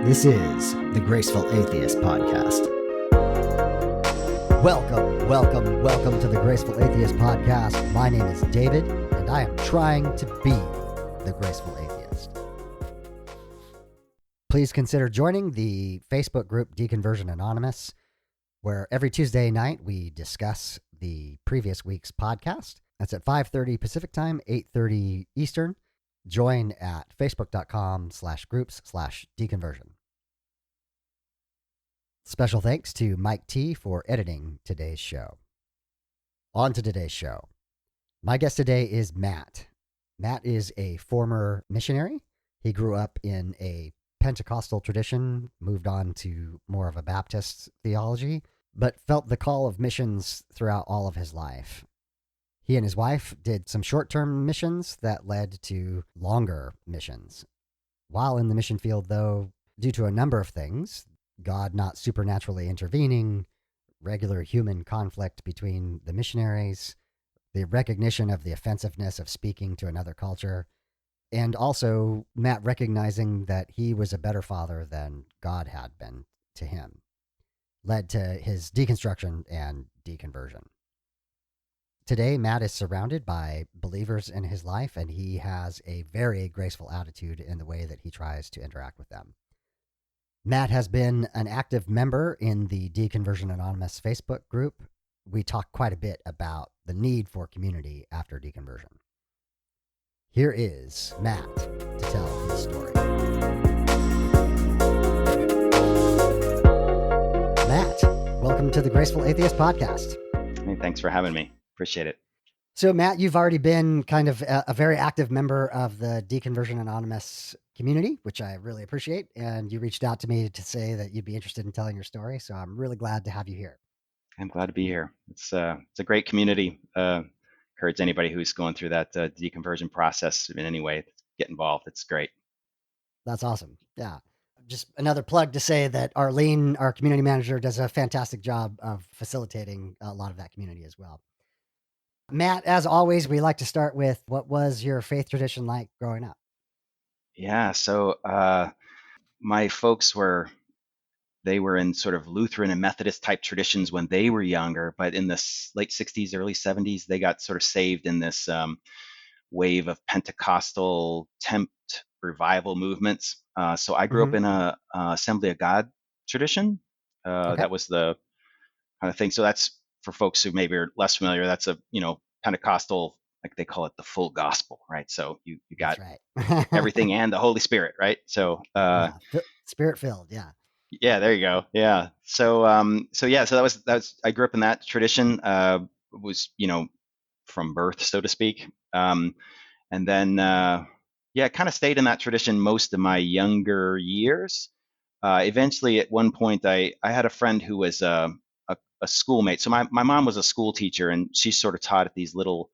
This is the Graceful Atheist Podcast. Welcome to the Graceful Atheist Podcast. My name is David, and I am trying to be the Graceful Atheist. Please consider joining the Facebook group Deconversion Anonymous, where every Tuesday night we discuss the previous week's podcast. That's at 5:30 Pacific Time, 8:30 Eastern. Join at facebook.com/groups/deconversion. Special thanks to Mike T for editing today's show. On to today's show. My guest today is Matt. Matt is a former missionary. He grew up in a Pentecostal tradition, moved on to more of a Baptist theology, but felt the call of missions throughout all of his life. He and his wife did some short-term missions that led to longer missions. While in the mission field, though, due to a number of things, God not supernaturally intervening, regular human conflict between the missionaries, the recognition of the offensiveness of speaking to another culture, and also Matt recognizing that he was a better father than God had been to him, led to his deconstruction and deconversion. Today, Matt is surrounded by believers in his life, and he has a very graceful attitude in the way that he tries to interact with them. Matt has been an active member in the Deconversion Anonymous Facebook group. We talk quite a bit about the need for community after deconversion. Here is Matt to tell his story. Matt, welcome to the Graceful Atheist Podcast. Hey, thanks for having me. Appreciate it. So, Matt, you've already been kind of a very active member of the Deconversion Anonymous community, which I really appreciate. And you reached out to me to say that you'd be interested in telling your story. So I'm really glad to have you here. I'm glad to be here. It's a great community. Encourage anybody who's going through that deconversion process in any way, get involved. It's great. That's awesome. Yeah. Just another plug to say that Arlene, our community manager, does a fantastic job of facilitating a lot of that community as well. Matt, as always, we like to start with what was your faith tradition like growing up? Yeah, so my folks were in sort of Lutheran and Methodist type traditions when they were younger, but in the late 60s, early 70s, they got sort of saved in this wave of Pentecostal tempt revival movements. So I grew up in a Assembly of God tradition. That was the kind of thing. So that's for folks who maybe are less familiar. That's a Pentecostal, like they call it the full gospel, right? So you got everything and the Holy Spirit, right? So Spirit filled, yeah. Yeah, there you go. Yeah. So that was I grew up in that tradition. Was from birth, so to speak. And then kind of stayed in that tradition most of my younger years. Eventually, at one point, I had a friend who was a schoolmate. So my mom was a school teacher, and she sort of taught at these little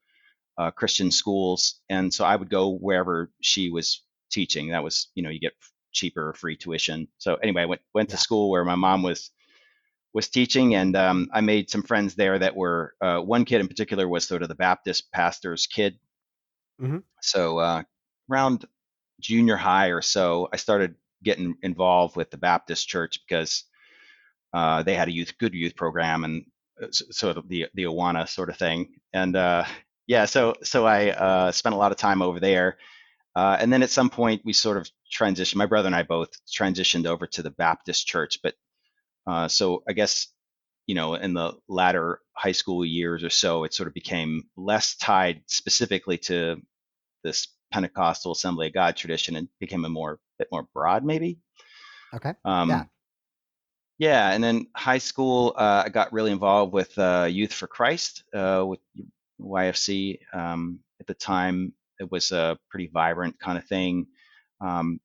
Christian schools. And so I would go wherever she was teaching. That was, you get cheaper or free tuition. So anyway, I went to school where my mom was teaching, and I made some friends there that were, one kid in particular was sort of the Baptist pastor's kid. Mm-hmm. So around junior high or so, I started getting involved with the Baptist church because they had a good youth program, and sort of the Awana sort of thing. And so I spent a lot of time over there. And then at some point we sort of transitioned, my brother and I both transitioned over to the Baptist church. But so I guess, in the latter high school years or so, it sort of became less tied specifically to this Pentecostal Assembly of God tradition and became a bit more broad, maybe. Okay. Yeah. And then high school, I got really involved with Youth for Christ, with YFC. At the time, it was a pretty vibrant kind of thing.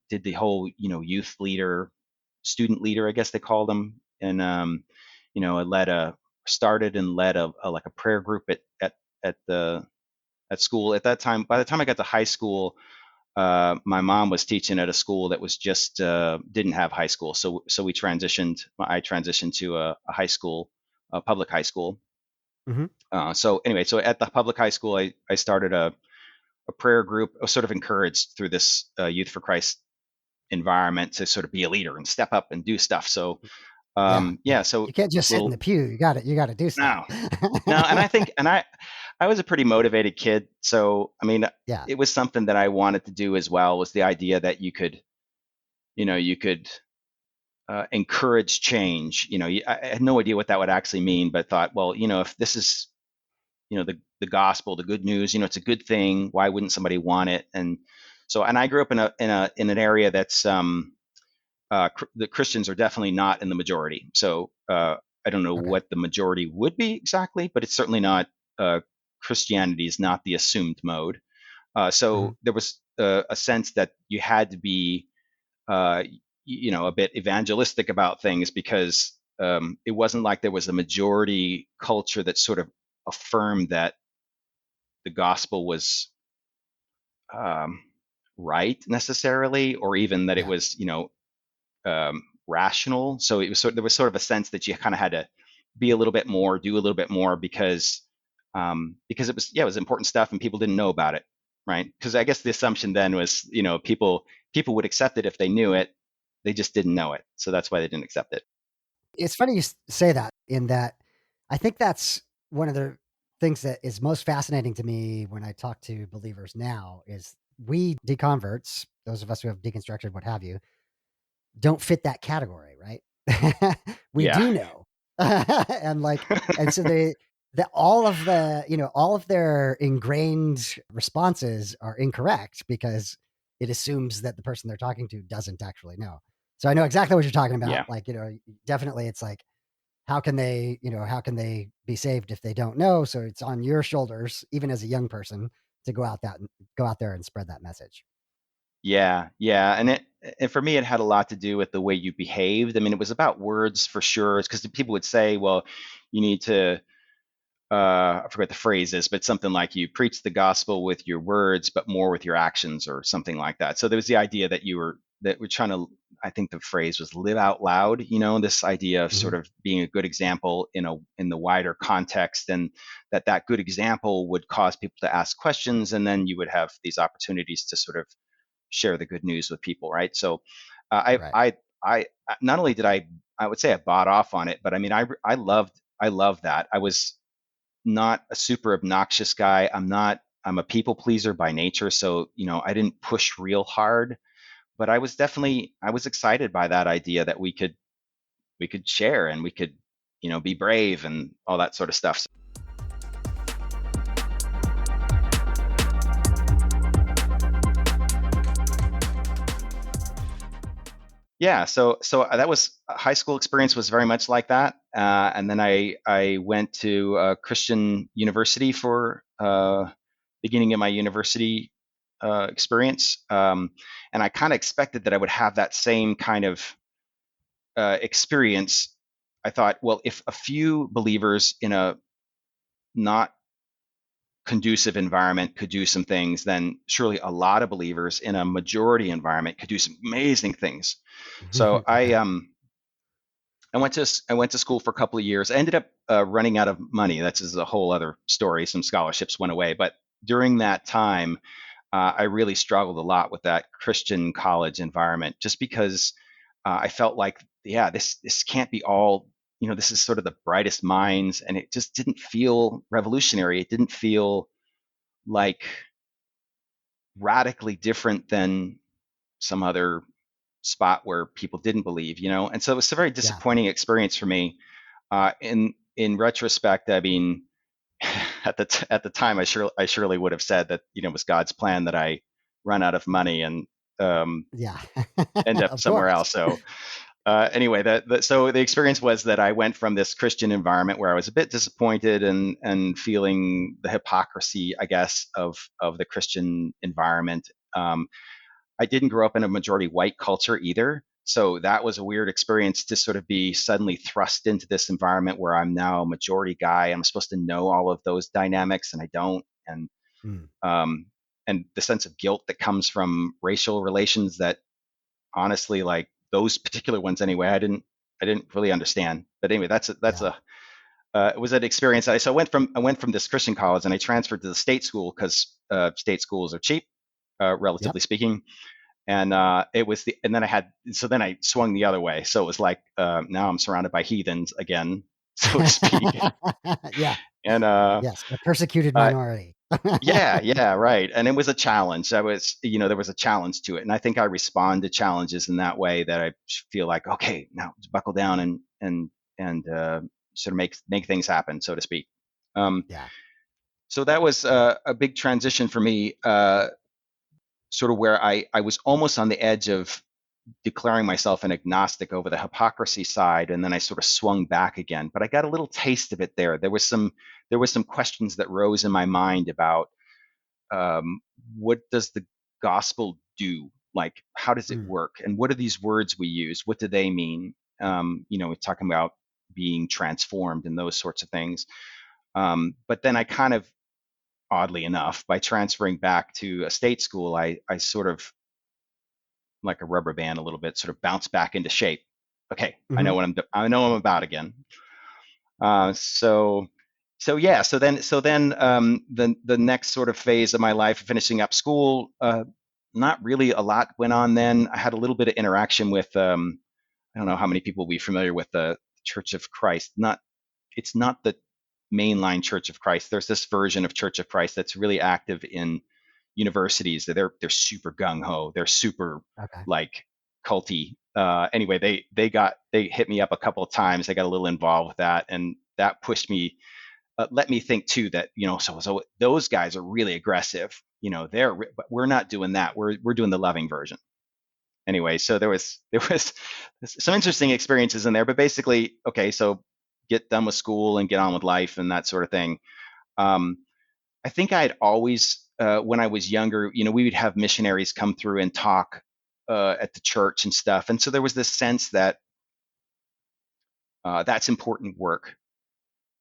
Did the whole, youth leader, student leader, I guess they called them. And, I started and led a prayer group at school. At that time, by the time I got to high school, my mom was teaching at a school that was just didn't have high school. So I transitioned to a high school, a public high school. Mm-hmm. So at the public high school, I started a prayer group. I was sort of encouraged through this Youth for Christ environment to sort of be a leader and step up and do stuff. So Yeah, yeah. so You can't just sit in the little pew. You got to do stuff. no, no, and I think I was a pretty motivated kid. So I mean, Yeah. it was something that I wanted to do as well. Was the idea that you could encourage change. I had no idea what that would actually mean, but thought, well, if this is the gospel, the good news, it's a good thing. Why wouldn't somebody want it? And so, and I grew up in an area that's the Christians are definitely not in the majority. So I don't know Okay. what the majority would be exactly, but it's certainly not. Christianity is not the assumed mode. Hmm. So there was a sense that you had to be uh, a bit evangelistic about things because it wasn't like there was a majority culture that sort of affirmed that the gospel was um, right necessarily, or even that it Yeah. was rational. So there was sort of a sense that you kind of had to be a little bit more, do a little bit more because it was important stuff and people didn't know about it, right? Because I guess the assumption then was people would accept it if they knew it, they just didn't know it, so that's why they didn't accept it. It's funny you say that, in that I think that's one of the things that is most fascinating to me when I talk to believers now is we deconverts, those of us who have deconstructed, what have you, don't fit that category, right? We Yeah, do know. And like, and so all of all of their ingrained responses are incorrect because it assumes that the person they're talking to doesn't actually know. So I know exactly what you're talking about. yeah. Like, definitely it's like, how can they be saved if they don't know? So it's on your shoulders, even as a young person, to go out there and spread that message. Yeah, yeah, and for me, it had a lot to do with the way you behaved. I mean, it was about words for sure. It's because people would say, "Well, you need to." I forget the phrase is, but something like you preach the gospel with your words, but more with your actions, or something like that. So there was the idea that we're trying to. I think the phrase was live out loud. This idea of Hmm. sort of being a good example in the wider context, and that good example would cause people to ask questions, and then you would have these opportunities to sort of share the good news with people, right? So Right. I not only did I would say I bought off on it, but I mean I loved that. I was not a super obnoxious guy. I'm a people pleaser by nature, so I didn't push real hard, but I was excited by that idea that we could share and we could be brave and all that sort of stuff. Yeah, so that was high school experience was very much like that, and then I went to a Christian university for beginning of my university experience, and I kind of expected that I would have that same kind of experience. I thought, well, if a few believers in a not conducive environment could do some things, then surely a lot of believers in a majority environment could do some amazing things. So Okay. I went to school for a couple of years. I ended up running out of money. That's just a whole other story. Some scholarships went away, but during that time, I really struggled a lot with that Christian college environment, just because I felt like, yeah, this can't be all. This is sort of the brightest minds, and it just didn't feel revolutionary. It didn't feel like radically different than some other spot where people didn't believe. And so it was a very Yeah. disappointing experience for me. In retrospect, I mean, at the time, I surely would have said that it was God's plan that I run out of money and um, Yeah. end up Of somewhere course. else. So anyway, so the experience was that I went from this Christian environment where I was a bit disappointed and feeling the hypocrisy, I guess, of the Christian environment. I didn't grow up in a majority white culture either. So that was a weird experience to sort of be suddenly thrust into this environment where I'm now a majority guy. I'm supposed to know all of those dynamics and I don't. Mm. Um, and the sense of guilt that comes from racial relations that honestly, like those particular ones anyway, I didn't really understand. But anyway, that's Yeah. a it was an experience. So I went from this Christian college and I transferred to the state school because state schools are cheap, Yep. relatively speaking. And and then I swung the other way. So it was like, now I'm surrounded by heathens again, so to speak. Yeah. And Yes. A persecuted uh, minority. yeah, yeah, right. And it was a challenge. There was a challenge to it. And I think I respond to challenges in that way, that I feel like, okay, now buckle down and sort of make things happen, so to speak. Um, Yeah. so that was a big transition for me, sort of where I was almost on the edge of declaring myself an agnostic over the hypocrisy side, and then I sort of swung back again. But I got a little taste of it there. There was some questions that rose in my mind about, um, what does the gospel do? Like, how does it Mm. work? And what are these words we use? What do they mean? We're talking about being transformed and those sorts of things. But then I kind of, oddly enough, by transferring back to a state school, I sort of, like a rubber band, a little bit, sort of bounced back into shape. Okay, Hmm. I know what I'm about again. So yeah, the next sort of phase of my life, finishing up school, not really a lot went on then. I had a little bit of interaction with, I don't know how many people will be familiar with the Church of Christ. It's not the mainline Church of Christ. There's this version of Church of Christ that's really active in universities. They're super gung ho. They're super, Okay. like, culty. Anyway, they hit me up a couple of times. I got a little involved with that, and that pushed me. Let me think too that, so those guys are really aggressive. But we're not doing that. We're doing the loving version. Anyway, so there was some interesting experiences in there, but basically, okay, so get done with school and get on with life and that sort of thing. Um, I think I had always, when I was younger, we would have missionaries come through and talk at the church and stuff, and so there was this sense that that's important work.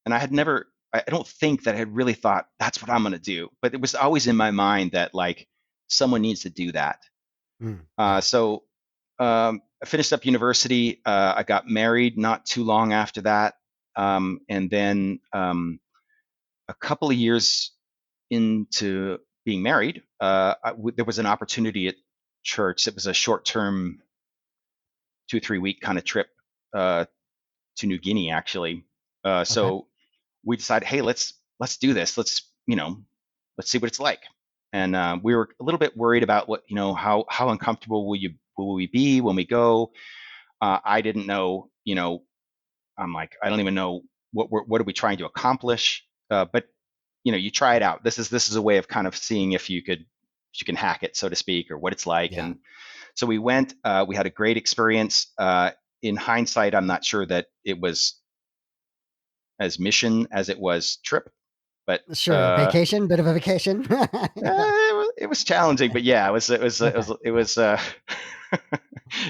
And I had never, I don't think that I had really thought that's what I'm going to do, but it was always in my mind that, like, someone needs to do that. Mm. Uh, Yeah. so I finished up university. I got married not too long after that, and then, a couple of years into being married, there was an opportunity at church. It was a short-term, 2 or 3 week kind of trip, uh, to New Guinea, actually. Okay. So we decided, hey, let's do this. Let's see what it's like. And we were a little bit worried about how uncomfortable will we be when we go. I didn't know. I'm like, I don't even know what are we trying to accomplish. But you try it out. This is a way of kind of seeing if you can hack it, so to speak, or what it's like. Yeah. And so we went. We had a great experience. In hindsight, I'm not sure that it was as mission as it was trip, but Sure. Vacation, bit of a vacation. it was challenging. But yeah, Okay. it Yeah. was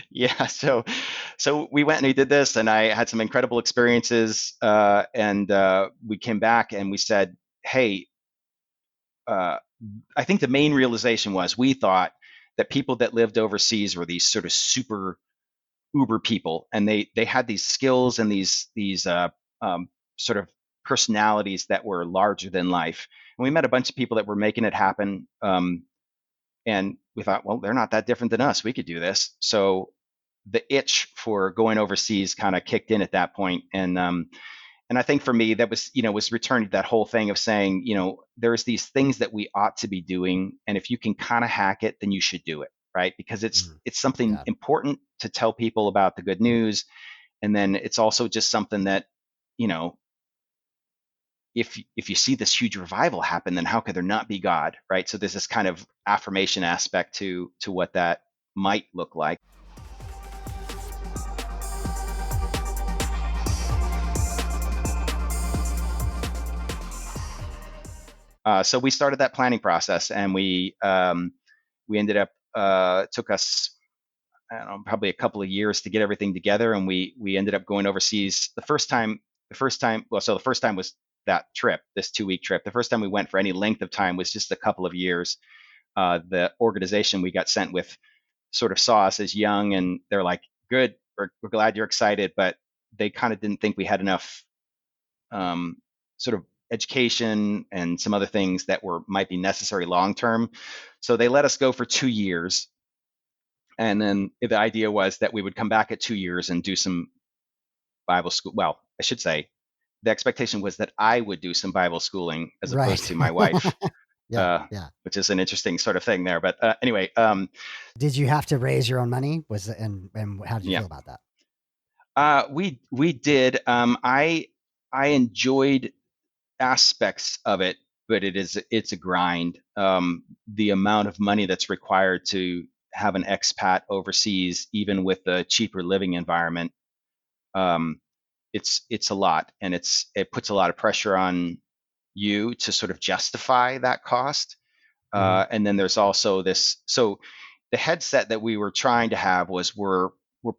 yeah. So we went and we did this, and I had some incredible experiences. And we came back and we said, hey, uh, I think the main realization was we thought that people that lived overseas were these sort of super uber people, and they had these skills and these sort of personalities that were larger than life. And we met a bunch of people that were making it happen, and we thought, well, they're not that different than us. We could do this. So the itch for going overseas kind of kicked in at that point, and I think for me that was returning to that whole thing of saying, there's these things that we ought to be doing, and if you can kind of hack it, then you should do it, right? Because it's Mm. it's something Yeah. important to tell people about the good news, and then it's also just something that, you know, if you see this huge revival happen, then how could there not be God, right? So there's this kind of affirmation aspect to what that might look like. So we started that planning process, and we ended up, took us, I don't know, probably a couple of years to get everything together, and we ended up going overseas the first time. So the first time was that trip, this 2 week trip. The first time we went for any length of time was just a couple of years. The organization we got sent with sort of saw us as young, and they're like, "Good, we're glad you're excited," but they kind of didn't think we had enough, um, sort of education and some other things that might be necessary long term. So they let us go for 2 years, And then the idea was that we would come back at 2 years and do some Bible school. Well, I should say the expectation was that I would do some Bible schooling as opposed Right. to my wife, Yeah. Yeah. which is an interesting sort of thing there. But anyway, Did you have to raise your own money? And how did you yeah, feel about that? we did. I enjoyed aspects of it, but it's a grind. The amount of money that's required to have an expat overseas, even with a cheaper living environment, um, it's a lot, and it puts a lot of pressure on you to sort of justify that cost. Hmm. And then there's also this. So the headset that we were trying to have was we're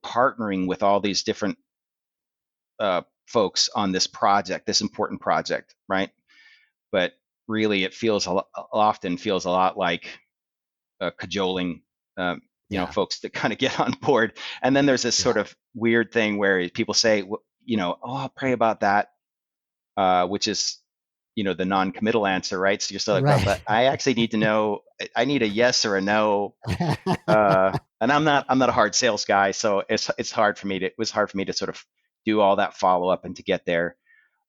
partnering with all these different folks on this project, this important project, right? But really, it often feels a lot like cajoling, Yeah. folks to kind of get on board. And then there's this sort Yeah. of weird thing where people say, oh, I'll pray about that, which is, the non-committal answer, right? So you're still like, but Right. I actually need to know. I need a yes or a no. And I'm not a hard sales guy, so it's hard for me to it was hard for me to sort of do all that follow up and to get there.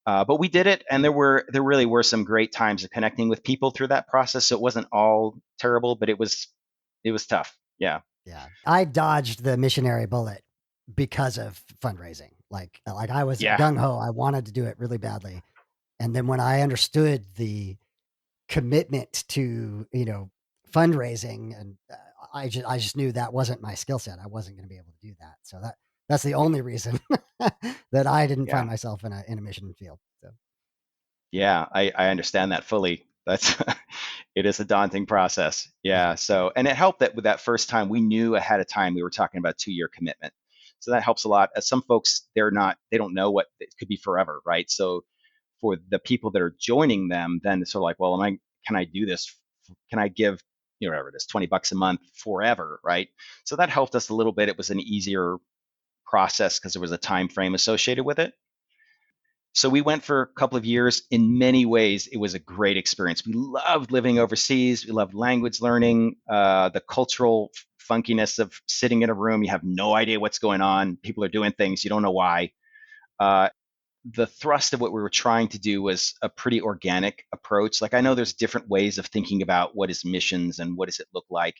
But we did it, and there really were some great times of connecting with people through that process. So it wasn't all terrible, but it was tough. Yeah, Yeah. I dodged the missionary bullet because of fundraising. Like I was yeah, gung ho. I wanted to do it really badly. And then when I understood the commitment to, fundraising, and I just knew that wasn't my skill set. I wasn't going to be able to do that. So that's the only reason that I didn't yeah, find myself in a mission field. So yeah. I understand that fully. That's it is a daunting process. yeah. Yeah. So and it helped that with that first time we knew ahead of time we were talking about 2 year commitment. So that helps a lot. As some folks, they don't know what it could be forever, right? So for the people that are joining them, then it's sort of like, well, can I do this? Can I give, whatever it is, $20 a month forever, right? So that helped us a little bit. It was an easier process because there was a time frame associated with it. So we went for a couple of years. In many ways, it was a great experience. We loved living overseas. We loved language learning, the cultural funkiness of sitting in a room. You have no idea what's going on. People are doing things you don't know why. Uh, the thrust of what we were trying to do was a pretty organic approach. Like I know there's different ways of thinking about what is missions and what does it look like.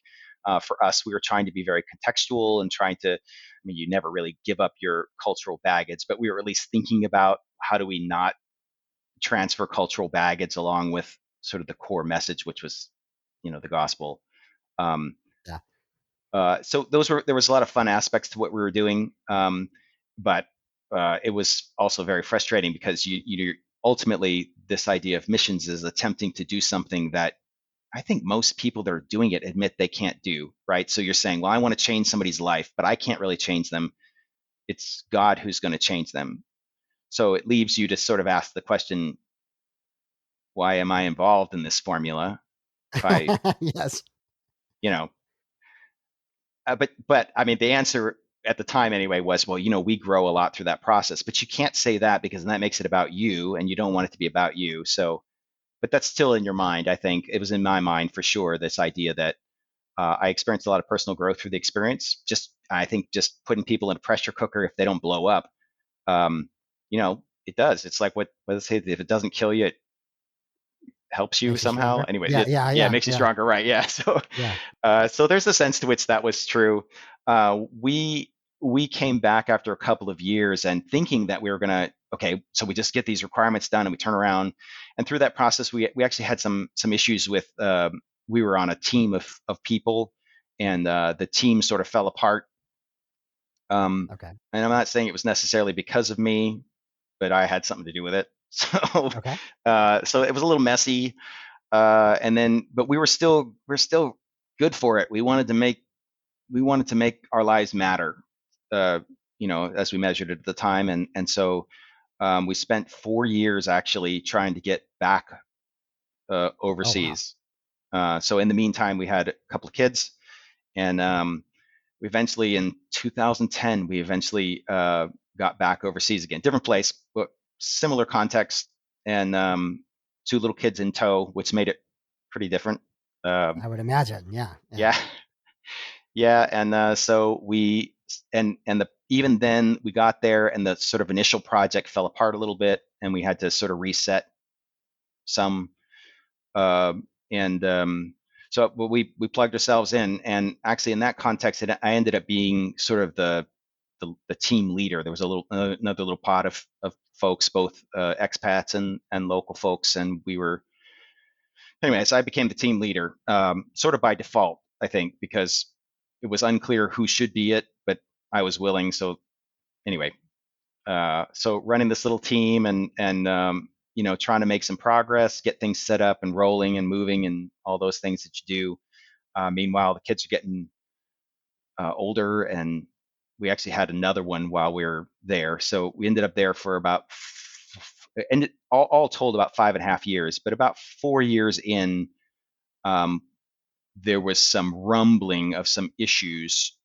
For us, we were trying to be very contextual and trying to. I mean, you never really give up your cultural baggage, but we were at least thinking about how do we not transfer cultural baggage along with sort of the core message, which was, the gospel. Um, Yeah. so there was a lot of fun aspects to what we were doing, but it was also very frustrating because you ultimately this idea of missions is attempting to do something that I think most people that are doing it admit they can't do, right? So you're saying, well, I want to change somebody's life, but I can't really change them. It's God who's going to change them. So it leaves you to sort of ask the question, why am I involved in this formula? If I, Yes. you know, but I mean, the answer at the time anyway was, well, we grow a lot through that process, but you can't say that because then that makes it about you, and you don't want it to be about you. So, but that's still in your mind. I think it was in my mind for sure. This idea that I experienced a lot of personal growth through the experience. I think just putting people in a pressure cooker if they don't blow up, um, it does. It's like what say if it doesn't kill you, it helps you Makes you somehow. stronger. Anyway, Yeah. Yeah. yeah, it Yeah. makes you Yeah. stronger, right? Yeah. So Yeah. so there's a sense to which that was true. We came back after a couple of years and thinking that we were gonna okay, so we just get these requirements done and we turn around. And through that process, we actually had some issues with. We were on a team of people, and the team sort of fell apart. Okay. And I'm not saying it was necessarily because of me, but I had something to do with it. Okay. So it was a little messy. But we were still good for it. We wanted to make our lives matter, uh, as we measured it at the time, and so we spent 4 years actually trying to get back Oh wow. overseas. So in the meantime, we had a couple of kids, and we eventually, in 2010, we eventually got back overseas again, different place, but similar context, and two little kids in tow, which made it pretty different. I would imagine. Yeah. Yeah. Yeah, Yeah, and so we and the even then we got there, and the sort of initial project fell apart a little bit, and we had to sort of reset some. Uh, and So but we plugged ourselves in, and actually in that context, I ended up being sort of the team leader. There was a little another little pot of folks, both expats and local folks, and we were anyways. I became the team leader, sort of by default, I think, because it was unclear who should be it, but I was willing. So anyway, so running this little team and trying to make some progress, get things set up and rolling and moving and all those things that you do. Meanwhile, the kids are getting older, and we actually had another one while we were there. So we ended up there for about, and all told, about 5.5 years. But about 4 years in, um, there was some rumbling of some issues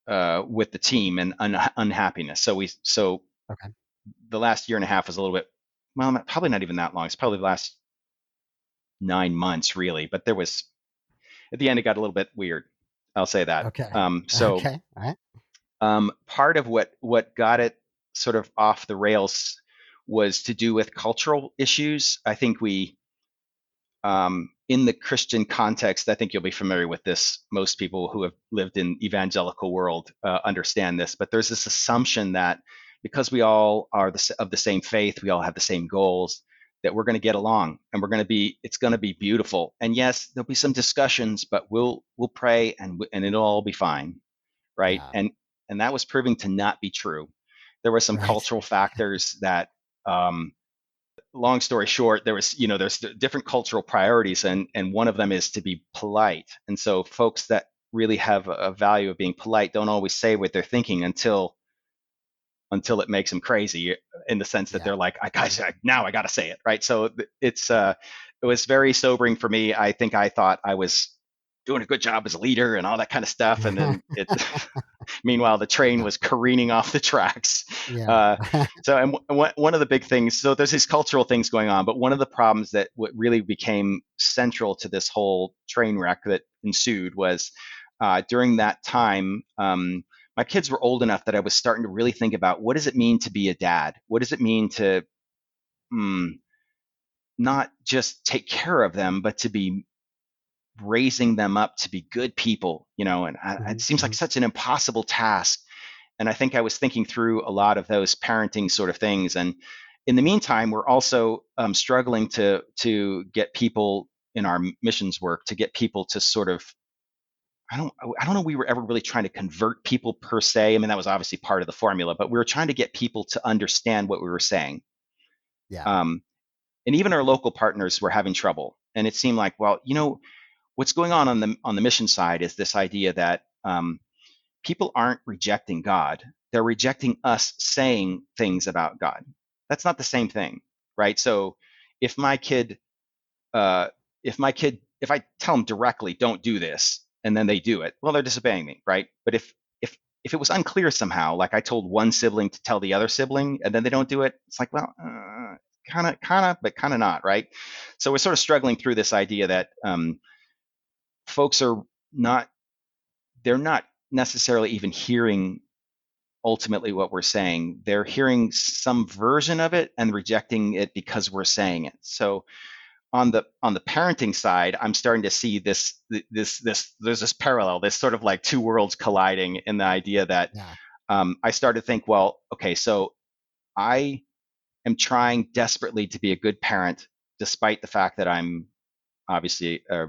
with the team and unhappiness. So Okay. the last year and a half was a little bit, well, probably not even that long. It's probably the last 9 months, really. But there was, at the end, it got a little bit weird. I'll say that. Okay. So Okay. All right. part of what got it sort of off the rails was to do with cultural issues. I think in the Christian context, I think you'll be familiar with this. Most people who have lived in evangelical world understand this, but there's this assumption that because we all are of the same faith, we all have the same goals, that we're going to get along and it's going to be beautiful. And yes, there'll be some discussions, but we'll pray and it'll all be fine, right? Yeah. And that was proving to not be true. There were some Right. cultural factors that um, long story short, there's different cultural priorities, and one of them is to be polite. And so folks that really have a value of being polite don't always say what they're thinking until it makes them crazy, in the sense that Yeah. they're like, now I got to say it, right? So it was very sobering for me. I think I thought I was doing a good job as a leader and all that kind of stuff, and then meanwhile, the train Yeah. was careening off the tracks. Yeah. Uh, and one of the big things, so there's these cultural things going on, but one of the problems that what really became central to this whole train wreck that ensued was during that time. My kids were old enough that I was starting to really think about, what does it mean to be a dad? What does it mean to not just take care of them, but to be raising them up to be good people, and it Hmm. seems like Hmm. such an impossible task. And I think I was thinking through a lot of those parenting sort of things. And in the meantime, we're also struggling to get people in our missions work, to get people to sort of, I don't know, we were ever really trying to convert people per se. I mean, that was obviously part of the formula, but we were trying to get people to understand what we were saying. Yeah. Um, and even our local partners were having trouble. And it seemed like, well, what's going on the mission side is this idea that people aren't rejecting God; they're rejecting us saying things about God. That's not the same thing, right? So if my kid, uh, if I tell them directly, don't do this, and then they do it, well, they're disobeying me, right? But if it was unclear somehow, like I told one sibling to tell the other sibling, and then they don't do it, it's like, well, but kind of not, right? So we're sort of struggling through this idea that folks are not they're not necessarily even hearing ultimately what we're saying. They're hearing some version of it and rejecting it because we're saying it. So on the parenting side, I'm starting to see this there's this parallel, this sort of like two worlds colliding, in the idea that Yeah. I started to think, well, okay, so I am trying desperately to be a good parent, despite the fact that I'm obviously, I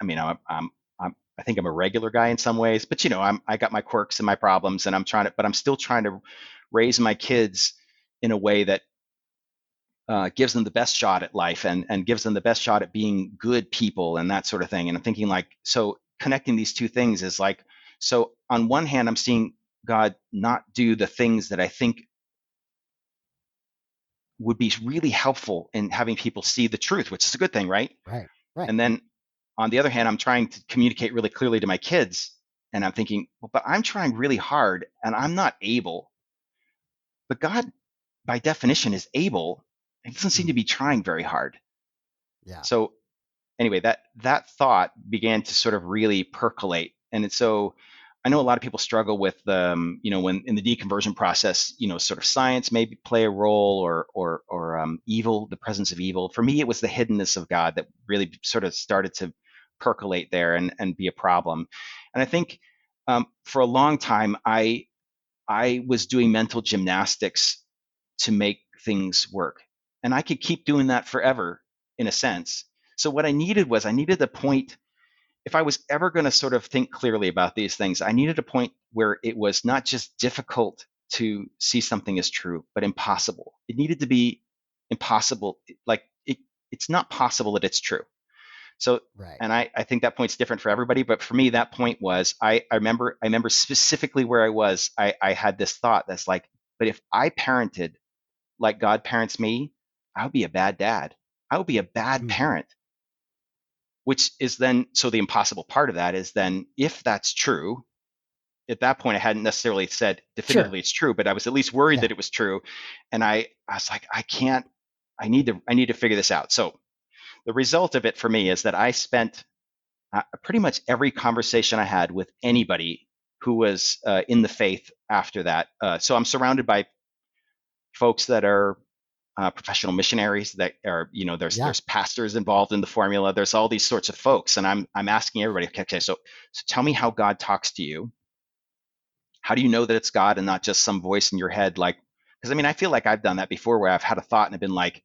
mean, I think I'm a regular guy in some ways, but I got my quirks and my problems, and but I'm still trying to raise my kids in a way that gives them the best shot at life, and gives them the best shot at being good people and that sort of thing. And I'm thinking, like, so connecting these two things is like, so on one hand, I'm seeing God not do the things that I think would be really helpful in having people see the truth, which is a good thing, right? Right. Right. And then on the other hand, I'm trying to communicate really clearly to my kids, and I'm thinking, well, but I'm trying really hard and I'm not able. But God, by definition, is able. He doesn't seem to Mm. be trying very hard. Yeah. So anyway, that thought began to sort of really percolate. And so I know a lot of people struggle with, when in the deconversion process, sort of science maybe play a role, or evil, the presence of evil. For me, it was the hiddenness of God that really sort of started to percolate there and be a problem. And I think for a long time, I was doing mental gymnastics to make things work. And I could keep doing that forever, in a sense. So what I needed a point. If I was ever going to sort of think clearly about these things, I needed a point where it was not just difficult to see something as true, but impossible. It needed to be impossible. Like it's not possible that it's true. So, Right. and I think that point's different for everybody, but for me, that point was, I remember specifically where I was. I had this thought that's like, but if I parented like God parents me, I would be a bad dad. I would be a bad Mm. parent, which is then, so the impossible part of that is then, if that's true, at that point, I hadn't necessarily said Sure. definitively it's true, but I was at least worried Yeah. that it was true. And I was like, I can't, I need to figure this out. So the result of it for me is that I spent pretty much every conversation I had with anybody who was in the faith after that. So I'm surrounded by folks that are professional missionaries, that are, Yeah. there's pastors involved in the formula. There's all these sorts of folks, and I'm asking everybody, okay, so tell me how God talks to you. How do you know that it's God and not just some voice in your head? Like, because I mean, I feel like I've done that before, where I've had a thought and I've been like,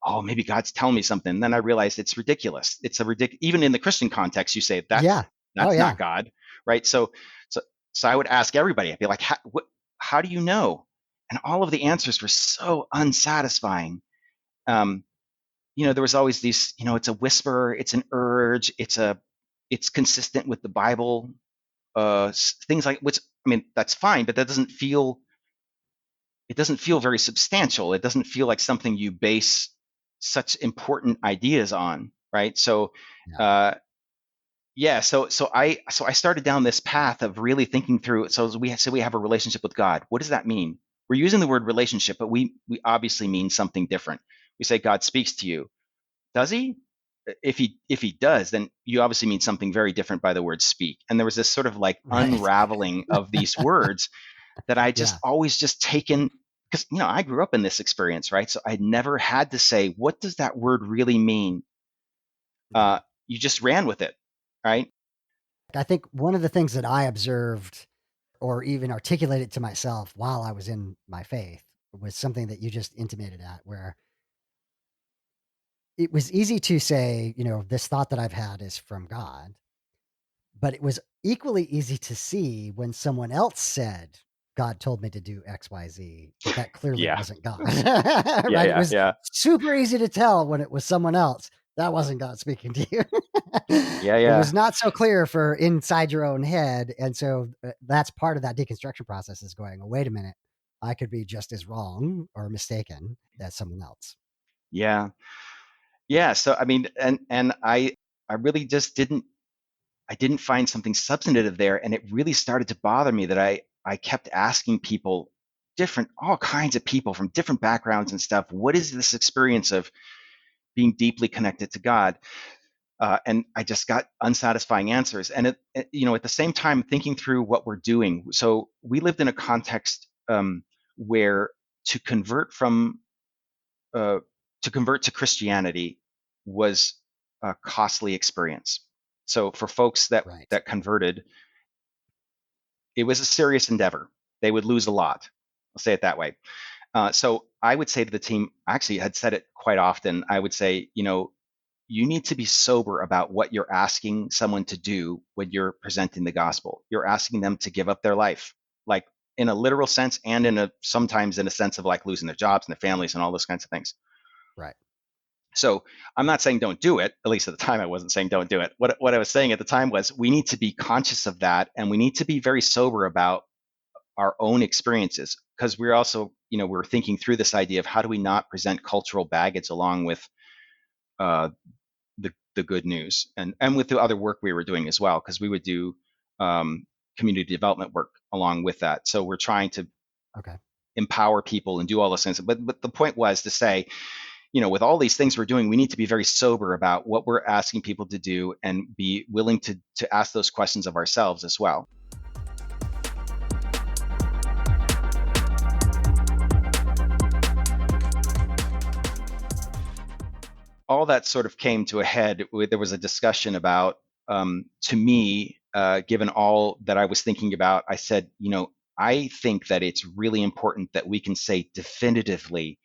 oh, maybe God's telling me something. And then I realized it's ridiculous. It's a even in the Christian context, you say Yeah. Oh that's yeah. not God, right? So, so I would ask everybody. I'd be like, how do you know? And all of the answers were so unsatisfying. Um, there was always these, it's a whisper, it's an urge, it's consistent with the Bible, things like, which, I mean, that's fine, but it doesn't feel very substantial. It doesn't feel like something you base such important ideas on, right? So, Yeah. uh, yeah, so I started down this path of really thinking through. So we have a relationship with God. What does that mean? We're using the word relationship, but we obviously mean something different. We say God speaks to you. Does he? If he does, then you obviously mean something very different by the word speak. And there was this sort of like Right. unraveling of these words that I just Yeah. always just taken, because I grew up in this experience, right? So I never had to say, what does that word really mean? Yeah. You just ran with it, right? I think one of the things that I observed or even articulated to myself while I was in my faith was something that you just intimated at, where it was easy to say, this thought that I've had is from God. But it was equally easy to see when someone else said, God told me to do XYZ, that clearly Yeah, wasn't God, yeah, right? It yeah, was yeah, super easy to tell when it was someone else. That wasn't God speaking to you. yeah, It yeah, was not so clear for inside your own head. And so that's part of that deconstruction process, is going, oh, wait a minute. I could be just as wrong or mistaken as someone else. yeah, yeah. So I mean, and I really just didn't find something substantive there, and it really started to bother me that I kept asking people, all kinds of people from different backgrounds and stuff, what is this experience of being deeply connected to God? And I just got unsatisfying answers. And at the same time, thinking through what we're doing. So we lived in a context where to convert from uh, to convert to Christianity was a costly experience. So for folks that Right. that converted, it was a serious endeavor. They would lose a lot. I'll say it that way. So I would say to the team, I actually had said it quite often. I would say, you need to be sober about what you're asking someone to do when you're presenting the gospel. You're asking them to give up their life, like in a literal sense, and sometimes in a sense of like losing their jobs and their families and all those kinds of things. Right. So I'm not saying don't do it. At least at the time, I wasn't saying don't do it. What I was saying at the time was we need to be conscious of that, and we need to be very sober about our own experiences, because we're also, we're thinking through this idea of how do we not present cultural baggage along with uh, the good news, and with the other work we were doing as well, because we would do community development work along with that. So we're trying to Okay. empower people and do all those things. But the point was to say, with all these things we're doing, we need to be very sober about what we're asking people to do and be willing to ask those questions of ourselves as well. All that sort of came to a head. There was a discussion about, to me, given all that I was thinking about, I said, I think that it's really important that we can say definitively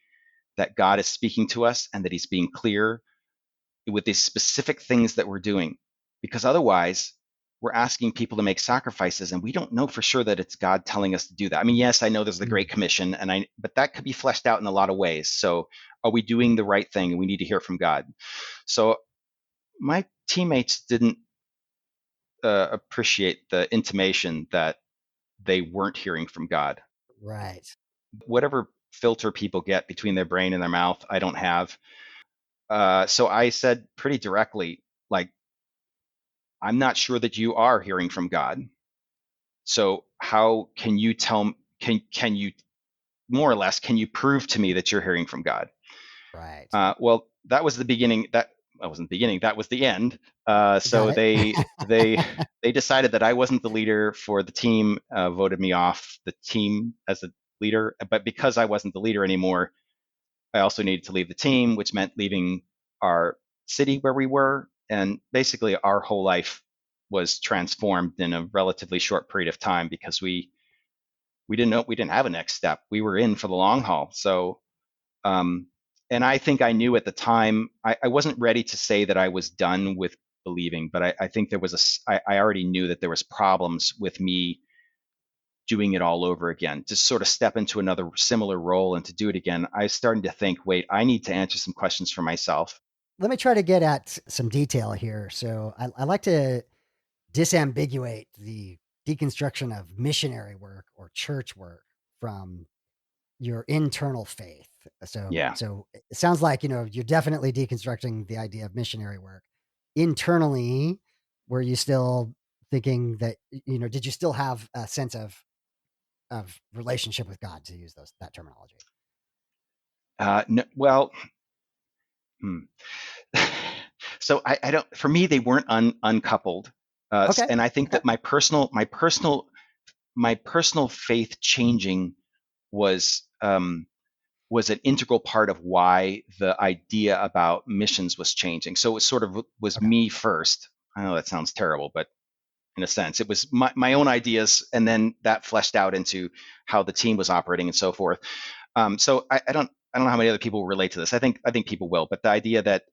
that God is speaking to us and that he's being clear with these specific things that we're doing. Because otherwise, we're asking people to make sacrifices and we don't know for sure that it's God telling us to do that. I mean, yes, I know there's the Great Commission, but that could be fleshed out in a lot of ways. So are we doing the right thing? And we need to hear from God. So my teammates didn't appreciate the intimation that they weren't hearing from God. Right. Whatever filter people get between their brain and their mouth, I don't have. So I said pretty directly, like, I'm not sure that you are hearing from God. So how can you can you more or less, can you prove to me that you're hearing from God? Right. Well, that was the beginning. That wasn't the beginning. That was the end. Got So it. they decided that I wasn't the leader for the team, voted me off the team as a leader. But because I wasn't the leader anymore, I also needed to leave the team, which meant leaving our city where we were, and basically our whole life was transformed in a relatively short period of time because we didn't have a next step. We were in for the long haul. So um, and I think I knew at the time, I wasn't ready to say that I was done with believing, but I think there was I already knew that there was problems with me doing it all over again, to sort of step into another similar role and to do it again. I was starting to think, wait, I need to answer some questions for myself. Let me try to get at some detail here. So I like to disambiguate the deconstruction of missionary work or church work from your internal faith. So Yeah. so it sounds like, you're definitely deconstructing the idea of missionary work. Internally, were you still thinking that, did you still have a sense of relationship with God, to use that terminology? No, well, hmm. So I don't. For me, they weren't uncoupled, Okay. and I think Okay. that my personal faith changing was was an integral part of why the idea about missions was changing. So it sort of was Okay. me first. I know that sounds terrible, but in a sense, it was my own ideas, and then that fleshed out into how the team was operating and so forth. So I don't know how many other people will relate to this. I think people will, but the idea that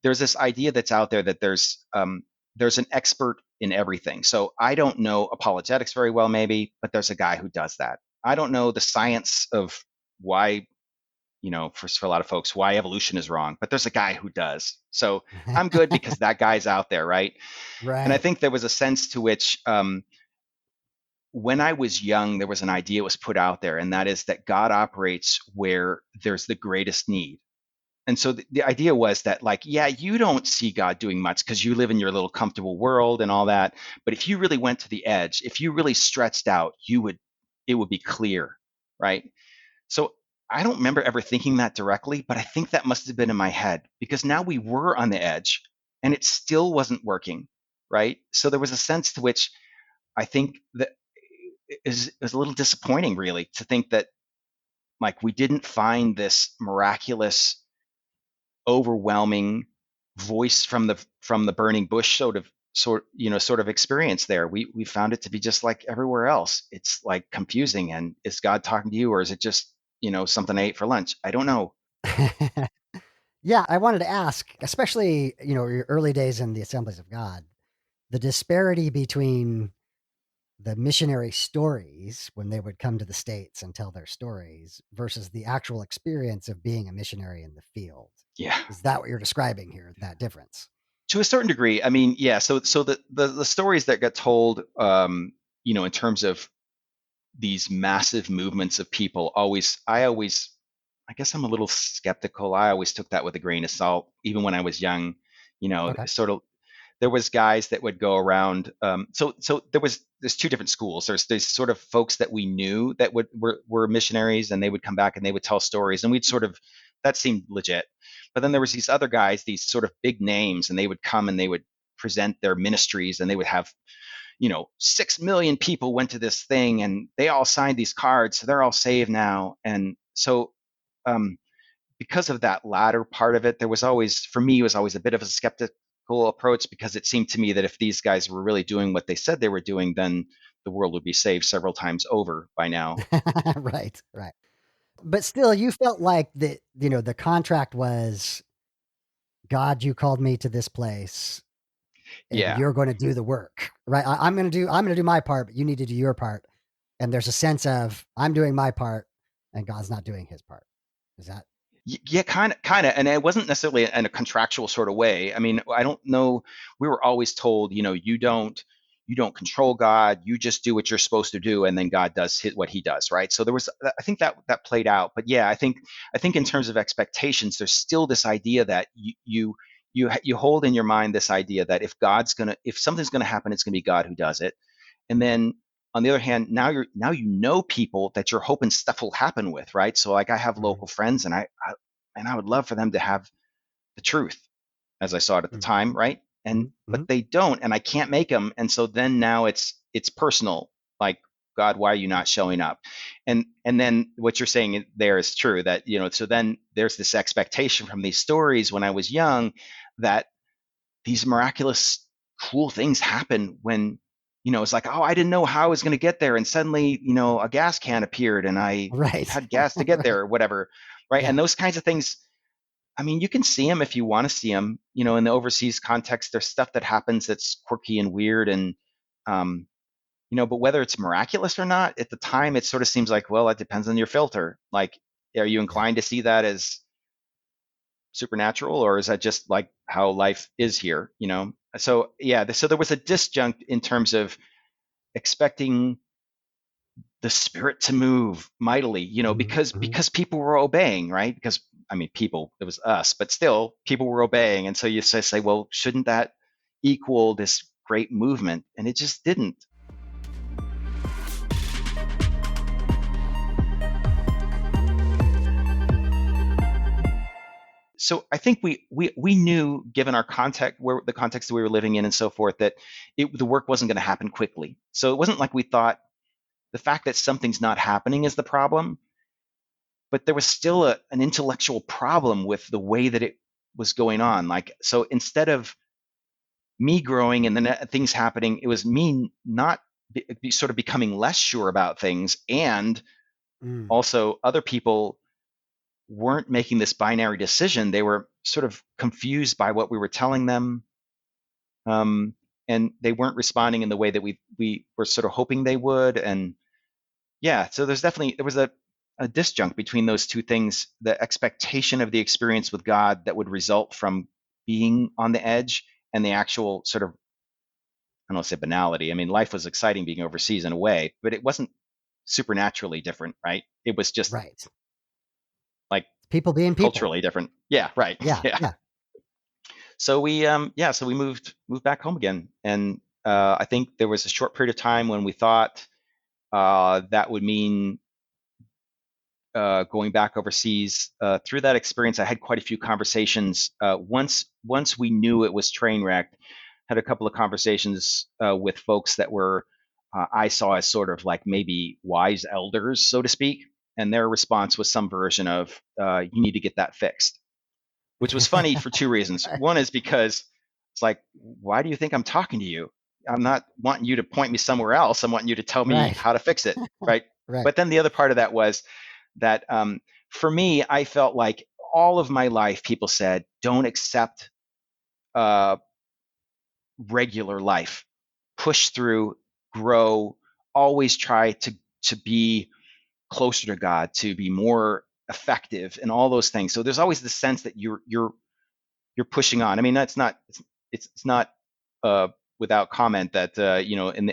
there's this idea that's out there that there's an expert in everything. So I don't know apologetics very well, maybe, but there's a guy who does that. I don't know the science of why, for a lot of folks, why evolution is wrong, but there's a guy who does. So I'm good because that guy's out there, right? And I Right. think there was a sense to which, when I was young, there was an idea was put out there, and that is that God operates where there's the greatest need. And so the idea was that, like, yeah, you don't see God doing much because you live in your little comfortable world and all that. But if you really went to the edge, if you really stretched out, it would be clear, right? So I don't remember ever thinking that directly, but I think that must have been in my head because now we were on the edge and it still wasn't working, right? So there was a sense to which I think that is a little disappointing, really, to think that, like, we didn't find this miraculous, overwhelming voice from the burning bush sort of experience there. We found it to be just like everywhere else. It's like confusing, and is God talking to you, or is it just something I ate for lunch? I don't know. Yeah, I wanted to ask, especially, your early days in the Assemblies of God, the disparity between the missionary stories when they would come to the States and tell their stories versus the actual experience of being a missionary in the field. Yeah, Is that what you're describing here? That difference? to a certain degree. I mean, yeah. So the stories that get told, in terms of these massive movements of people, I guess I'm a little skeptical. I always took that with a grain of salt, even when I was young. Okay. Sort of, there was guys that would go around. So there's two different schools. There's sort of folks that we knew that were missionaries, and they would come back and they would tell stories, and we'd sort of that seemed legit. But then there was these other guys, these sort of big names, and they would come and they would present their ministries, and they would have 6 million people went to this thing and they all signed these cards, so they're all saved now. And so um, because of that latter part of it, there was always, for me, it was always a bit of a skeptical approach, because it seemed to me that if these guys were really doing what they said they were doing, then the world would be saved several times over by now. Right, right. But still, you felt like the contract was, God, you called me to this place and Yeah. you're going to do the work, right? I'm going to do my part, but you need to do your part. And there's a sense of, I'm doing my part and God's not doing his part. Is that? Yeah, kind of, and it wasn't necessarily in a contractual sort of way. I mean, I don't know. We were always told, you don't control God. You just do what you're supposed to do, and then God does what He does, right? So there was, I think that played out. But yeah, I think in terms of expectations, there's still this idea that you hold in your mind this idea that if something's gonna happen, it's gonna be God who does it. And then on the other hand, now people that you're hoping stuff will happen with, right? So like I have Mm-hmm. local friends, and I would love for them to have the truth as I saw it at the time, right? And Mm-hmm. but they don't, and I can't make them. And so then now it's personal, like, God, why are you not showing up? And then what you're saying there is true, that so then there's this expectation from these stories when I was young that these miraculous cool things happen when it's like, oh, I didn't know how I was going to get there, and suddenly a gas can appeared and I Right. had gas to get Right. there, or whatever, right? Yeah. And those kinds of things, I mean, you can see them if you want to see them. In the overseas context, there's stuff that happens that's quirky and weird, and um, but whether it's miraculous or not, at the time, it sort of seems like, well, it depends on your filter. Like, are you Yeah. inclined to see that as supernatural, or is that just like how life is here? So yeah, so there was a disjunct in terms of expecting the spirit to move mightily, because Mm-hmm. people were obeying, right? Because I mean, people, it was us, but still people were obeying. And so you say, well, shouldn't that equal this great movement? And it just didn't. So I think we knew, given our context, where the context that we were living in and so forth, that the work wasn't going to happen quickly. So it wasn't like we thought the fact that something's not happening is the problem, but there was still an intellectual problem with the way that it was going on. Like, so instead of me growing and then things happening, it was me not sort of becoming less sure about things, and Mm. also other people weren't making this binary decision. They were sort of confused by what we were telling them, um, and they weren't responding in the way that we were sort of hoping they would. And yeah, so there was a disjunct between those two things: the expectation of the experience with God that would result from being on the edge, and the actual sort of, I don't want to say banality. I mean, life was exciting being overseas in a way, but it wasn't supernaturally different, right? It was just Right. like People being people. culturally different. Yeah, right. Yeah. Yeah. Yeah. So we moved back home again, and I think there was a short period of time when we thought that would mean going back overseas. Through that experience, I had quite a few conversations. Once we knew it was train wrecked, had a couple of conversations with folks that were I saw as sort of like maybe wise elders, so to speak, and their response was some version of "You need to get that fixed," which was funny for two reasons. One is because it's like, why do you think I'm talking to you? I'm not wanting you to point me somewhere else. I'm wanting you to tell me Right. how to fix it, right? Right. But then the other part of that was that for me, I felt like all of my life, people said, don't accept uh, regular life, push through, grow, always try to be closer to God, to be more effective, and all those things. So there's always the sense that you're pushing on. I mean, that's not it's not uh, without comment that in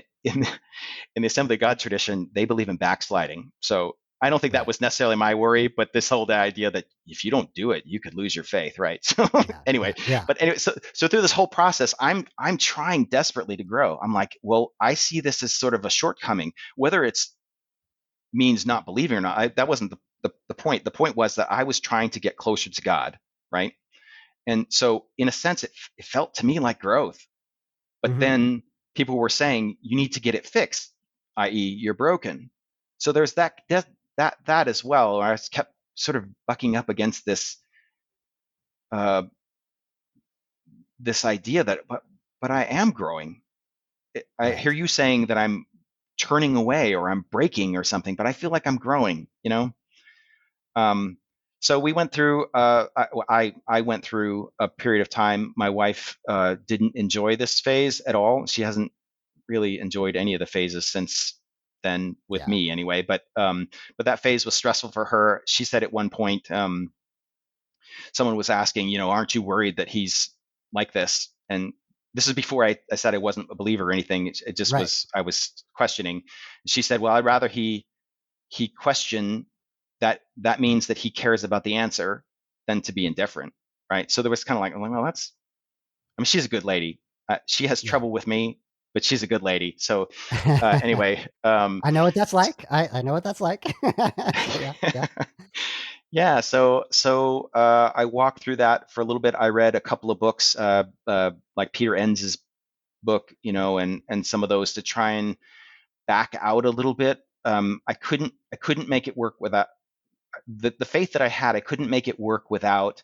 the Assembly of God tradition, they believe in backsliding. So I don't think that Right. was necessarily my worry, but this whole idea that if you don't do it, you could lose your faith, right? So Yeah. Yeah. anyway, Yeah. but anyway, so through this whole process, I'm trying desperately to grow. I'm like, well, I see this as sort of a shortcoming, whether it's means not believing or not. That wasn't the point. The point was that I was trying to get closer to God, right? And so, in a sense, it felt to me like growth. But Mm-hmm. then people were saying you need to get it fixed, i.e., you're broken. So there's that as well. I kept sort of bucking up against uh, this idea that, but I am growing. I hear Right. you saying that I'm turning away or I'm breaking or something, but I feel like I'm growing. Um, so we went through. I went through a period of time. My wife didn't enjoy this phase at all. She hasn't really enjoyed any of the phases since then with Yeah. me anyway. But that phase was stressful for her. She said at one point, someone was asking, aren't you worried that he's like this? And this is before I said I wasn't a believer or anything. It just Right. was, I was questioning. She said, well, I'd rather he question that. That means that he cares about the answer than to be indifferent. Right. So there was kind of like, well, I mean, she's a good lady. She has Yeah. trouble with me, but she's a good lady. So anyway, I know what that's like. I know what that's like. So yeah, yeah. yeah. So I walked through that for a little bit. I read a couple of books, like Peter Enz's book, and some of those to try and back out a little bit. I couldn't make it work without the faith that I had. I couldn't make it work without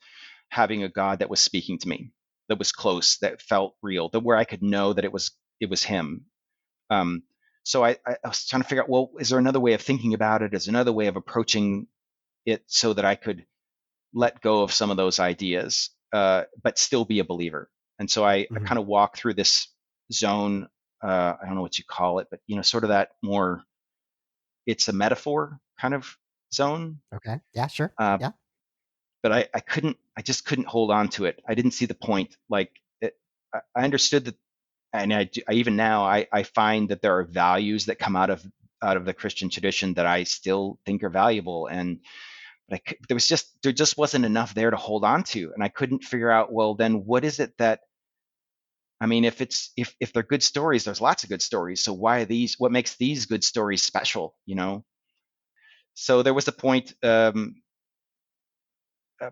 having a God that was speaking to me, that was close, that felt real, that where I could know that it was Him. Um, so I was trying to figure out, well, is there another way of thinking about it? Is there another way of approaching it so that I could let go of some of those ideas, but still be a believer? And so I Mhm. kind of walk through this zone. I don't know what you call it, but sort of that more. It's a metaphor kind of zone. Okay. Yeah, sure. Uh, Yeah. but I just couldn't hold on to it. I didn't see the point. Like I understood that, and even now I find that there are values that come out of the Christian tradition that I still think are valuable, and there just wasn't enough there to hold on to, and I couldn't figure out, well, then what is it that, I mean, if they're good stories, there's lots of good stories. So why are these? What makes these good stories special? So there was a point,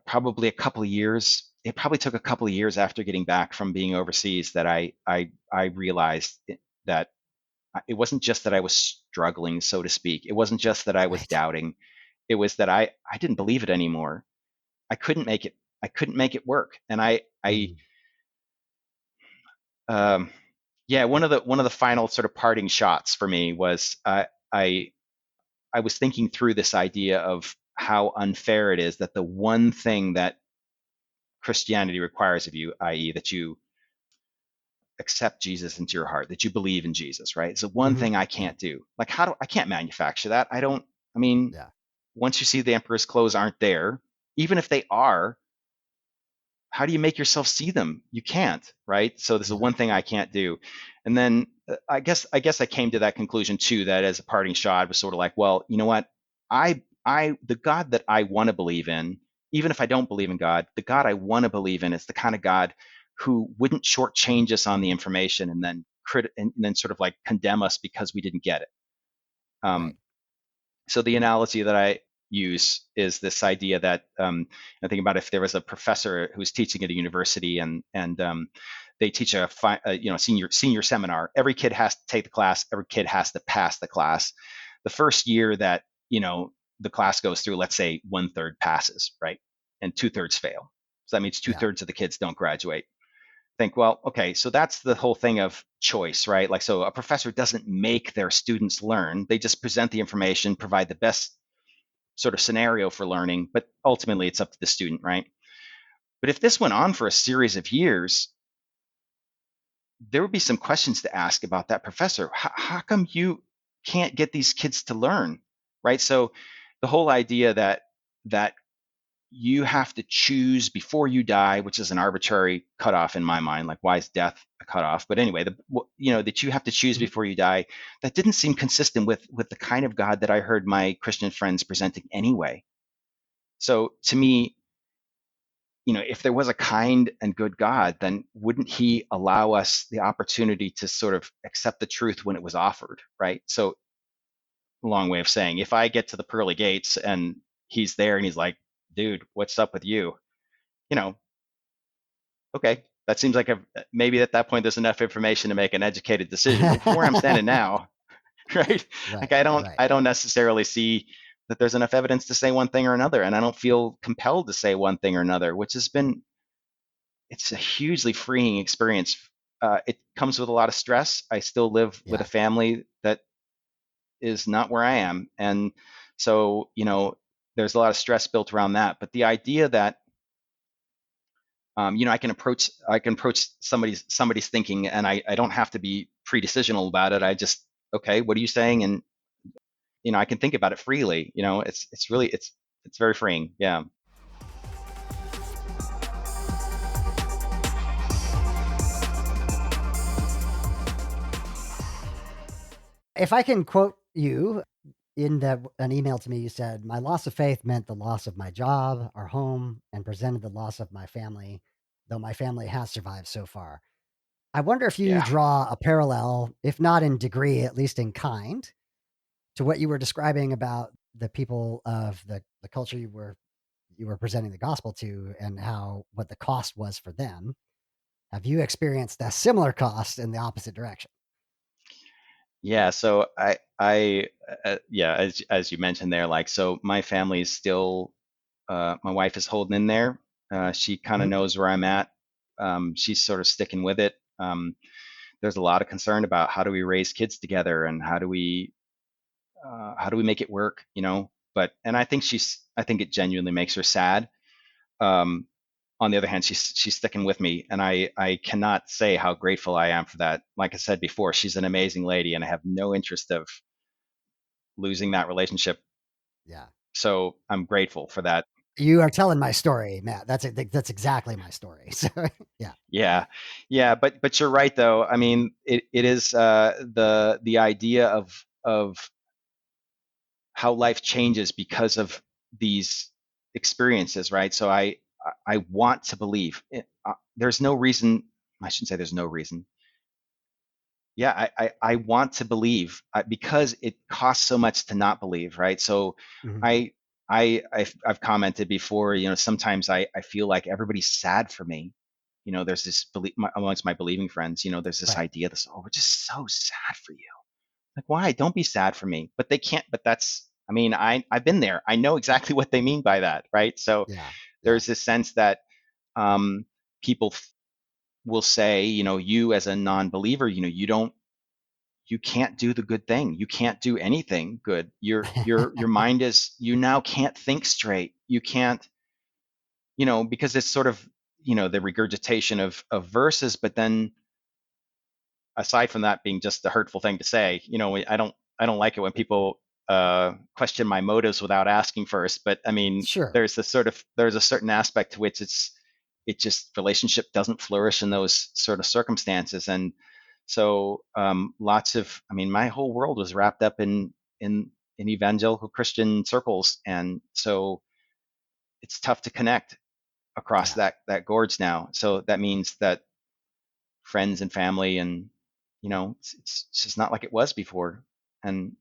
probably a couple of years. It probably took a couple of years after getting back from being overseas that I realized that it wasn't just that I was struggling, so to speak. It wasn't just that I was Right. doubting. It was that I didn't believe it anymore. I couldn't make it. I couldn't make it work. And I Mhm. um, yeah, one of the final sort of parting shots for me was, I I was thinking through this idea of how unfair it is that the one thing that Christianity requires of you, i.e., that you accept Jesus into your heart, that you believe in Jesus, right? It's the one Mhm. thing I Yeah. can't do. Like, I can't manufacture that. I mean, Yeah. once you see the emperor's clothes aren't there, even if they are, how do you make yourself see them? You can't, right? So this is the Yeah. one thing I can't do. And then I guess I came to that conclusion too, that as a parting shot, I was sort of like, well, you know what? The God that I want to believe in, even if I don't believe in God, the God I want to believe in is the kind of God who wouldn't shortchange us on the information and then and then sort of like condemn us because we didn't get it. Right. Um, so the analogy that I use is this idea that, I think about if there was a professor who's teaching at a university, and they teach a senior seminar. Every kid has to take the class. Every kid has to pass the class. The first year that the class goes through, let's say 1/3 passes, right, and 2/3 fail. So that means two Yeah. thirds of the kids don't graduate. Think, well, okay, so that's the whole thing of choice, right? Like, so a professor doesn't make their students learn. They just present the information, provide the best sort of scenario for learning, but ultimately it's up to the student, right? But if this went on for a series of years, there would be some questions to ask about that professor. How come you can't get these kids to learn, right? So the whole idea that you have to choose before you die, which is an arbitrary cutoff in my mind. Like, why is death a cutoff? But anyway, that you have to choose Mhm. before you die, that didn't seem consistent with the kind of God that I heard my Christian friends presenting anyway. So to me, if there was a kind and good God, then wouldn't He allow us the opportunity to sort of accept the truth when it was offered, right? So, long way of saying, if I get to the pearly gates and he's there and he's like, dude, what's up with you? You know, okay, that seems like maybe at that point there's enough information to make an educated decision. But from where I'm standing now, right? Like Right. I Right. don't necessarily see that there's enough evidence to say one thing or another, and I don't feel compelled to say one thing or another, which has been it's a hugely freeing experience. It comes with a lot of stress. I still live with a Yeah. family that is not where I am, and so there's a lot of stress built around that. But the idea that I can approach somebody's thinking, and I don't have to be pre-decisional about it. I just okay, what are you saying? And I can think about it freely. It's really it's very freeing. Yeah. If I can quote you in an email to me, you said, "My loss of faith meant the loss of my job, our home, and presented the loss of my family, though my family has survived so far." I wonder if you Yeah. draw a parallel, if not in degree, at least in kind, to what you were describing about the people of the culture you were presenting the gospel to, and how what the cost was for them. Have you experienced a similar cost in the opposite direction? Yeah. So yeah, as you mentioned there, like, so my family is still, my wife is holding in there. She kind of Mhm. knows where I'm at. She's sort of sticking with it. There's a lot of concern about how do we raise kids together and how do we make it work, But and I think it genuinely makes her sad. Um, on the other hand, she's sticking with me, and I cannot say how grateful I am for that. Like I said before, she's an amazing lady, and I have no interest of losing that relationship. Yeah. So I'm grateful for that. You are telling my story, Matt. That's exactly my story. So, yeah. Yeah, yeah, but you're right though. I mean, it is the idea of how life changes because of these experiences, right? So I want to believe. There's no reason. I shouldn't say there's no reason. Yeah, I want to believe, because it costs so much to not believe, right? So Mhm. I I've commented before, sometimes I feel like everybody's sad for me. There's this belief amongst my believing friends. There's this Right. idea that, oh, we're just so sad for you. Like, why? Don't be sad for me. But they can't. But that's, I mean, I've been there. I know exactly what they mean by that, right? So Yeah. Yeah. there's this sense that um, people will say, you as a non-believer, you can't do the good thing. You can't do anything good. Your mind is, you now can't think straight. You can't, because it's sort of, the regurgitation of verses, but then aside from that being just a hurtful thing to say, I don't like it when people question my motives without asking first. But I mean, Sure. there's a certain aspect to which it just relationship doesn't flourish in those sort of circumstances. And so lots of, I mean, my whole world was wrapped up in evangelical Christian circles, and so it's tough to connect across Yeah. that gorge now. So that means that friends and family, and it's just not like it was before. And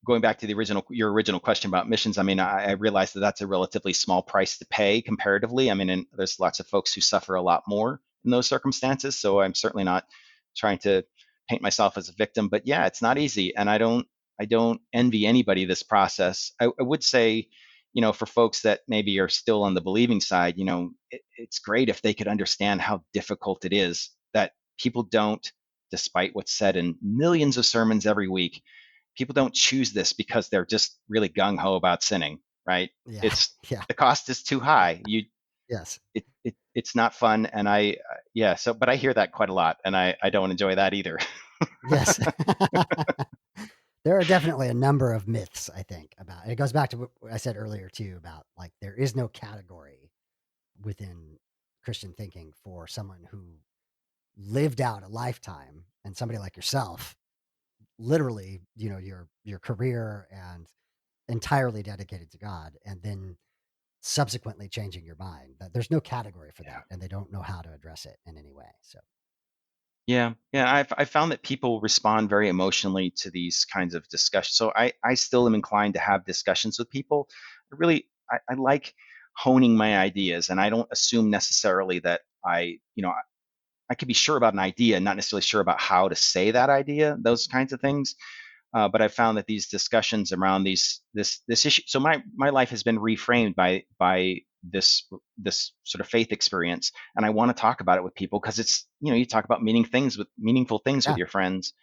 going back to your original question about missions, I mean, I realize that that's a relatively small price to pay comparatively. I mean, and there's lots of folks who suffer a lot more in those circumstances. So I'm certainly not trying to paint myself as a victim, but yeah, it's not easy, and I don't envy anybody this process. I would say, for folks that maybe are still on the believing side, it's great if they could understand how difficult it is that people don't, despite what's said in millions of sermons every week, people don't choose this because they're just really gung ho about sinning, right? Yeah. It's Yeah. the cost is too high. Yes. It's not fun, and yeah. So, but I hear that quite a lot, and I don't enjoy that either. Yes. There are definitely a number of myths, I think, about it. It goes back to what I said earlier too about, like, there is no category within Christian thinking for someone who lived out a lifetime, and somebody like yourself, literally, your career and entirely dedicated to God, and then subsequently changing your mind. That there's no category for Yeah. that, and they don't know how to address it in any way. So Yeah. I've found that people respond very emotionally to these kinds of discussions. So I still am inclined to have discussions with people. I like honing my ideas, and I don't assume necessarily that I could be sure about an idea, not necessarily sure about how to say that idea, those kinds of things. But I found that these discussions around this issue. So my life has been reframed by this sort of faith experience, and I want to talk about it with people because it's you talk about meaningful things with Yeah. your friends,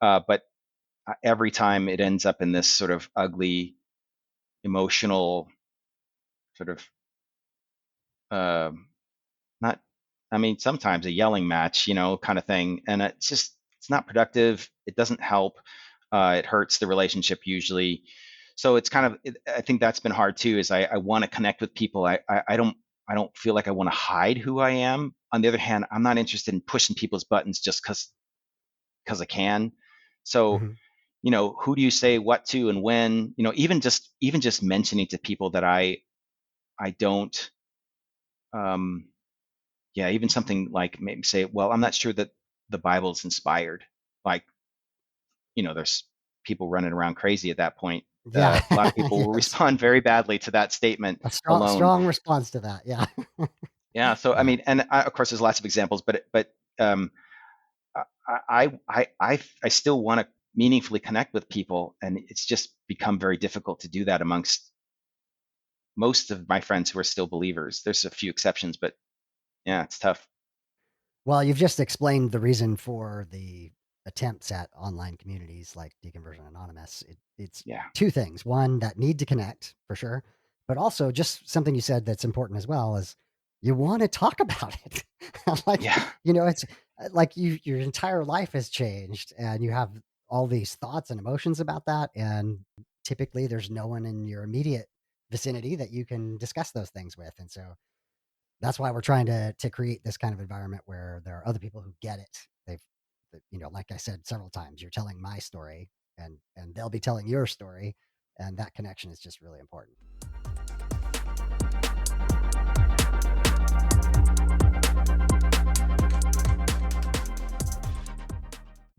but every time it ends up in this sort of ugly, emotional sort of uh, not. I mean, sometimes a yelling match, kind of thing, and it's not productive. It doesn't help. It hurts the relationship usually. So it's kind of I think that's been hard too. Is I want to connect with people. I don't feel like I want to hide who I am. On the other hand, I'm not interested in pushing people's buttons just because I can. So Hmm. who do you say what to and when? Even just mentioning to people that I don't. Um, yeah, even something like maybe say, well, I'm not sure that the Bible is inspired. Like, there's people running around crazy at that point. Yeah. A lot of people will Yes. respond very badly to that statement A strong, alone. strong response to that. Yeah. Yeah. So, I Yeah. mean, and of course, there's lots of examples, but I still want to meaningfully connect with people, and it's just become very difficult to do that amongst most of my friends who are still believers. There's a few exceptions, but yeah, it's tough. Well, you've just explained the reason for the attempts at online communities like Deconversion Anonymous. It's Yeah. two things. One, that need to connect for sure, but also just something you said that's important as well is you want to talk about it. Like, Yeah. it's like your entire life has changed and you have all these thoughts and emotions about that. And typically there's no one in your immediate vicinity that you can discuss those things with. And so that's why we're trying to create this kind of environment where there are other people who get it. Like I said several times, you're telling my story, and they'll be telling your story, and that connection is just really important.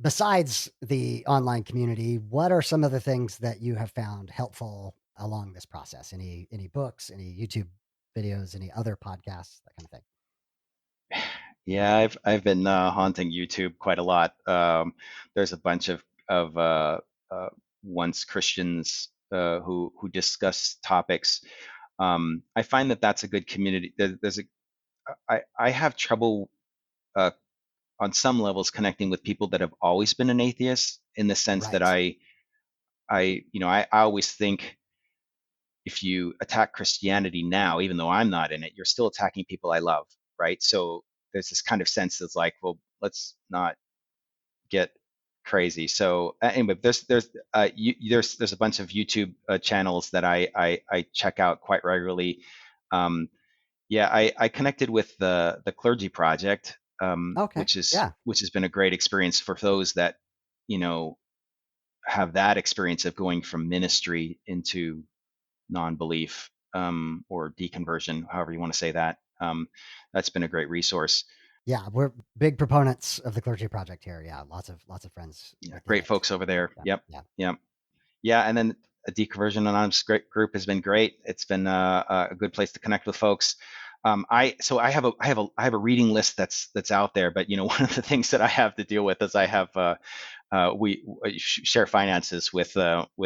Besides the online community, what are some of the things that you have found helpful along this process? Any books, any YouTube videos, any other podcasts, that kind of thing? Yeah, I've been haunting YouTube quite a lot. There's a bunch of uh, once Christians who discuss topics. I find that that's a good community. I have trouble uh, on some levels connecting with people that have always been an atheist in the sense that Right. I always think if you attack Christianity now, even though I'm not in it, you're still attacking people I love, right? So there's this kind of sense that's like, well, let's not get crazy. So anyway, there's a bunch of YouTube channels that I check out quite regularly. Um, yeah, I connected with the Clergy Project, Okay. Yeah. which has been a great experience for those that you know have that experience of going from ministry into non-belief, or deconversion, however you want to say that. That's been a great resource. Yeah, we're big proponents of the Clergy Project here. Yeah, lots of friends Yeah, within great it. folks over there. Yeah, Yep, yeah, yep, yeah. And then a Deconversion Anonymous group has been great. It's been a good place to connect with folks. I have a reading list that's out there, but one of the things that I have to deal with is I have we share finances with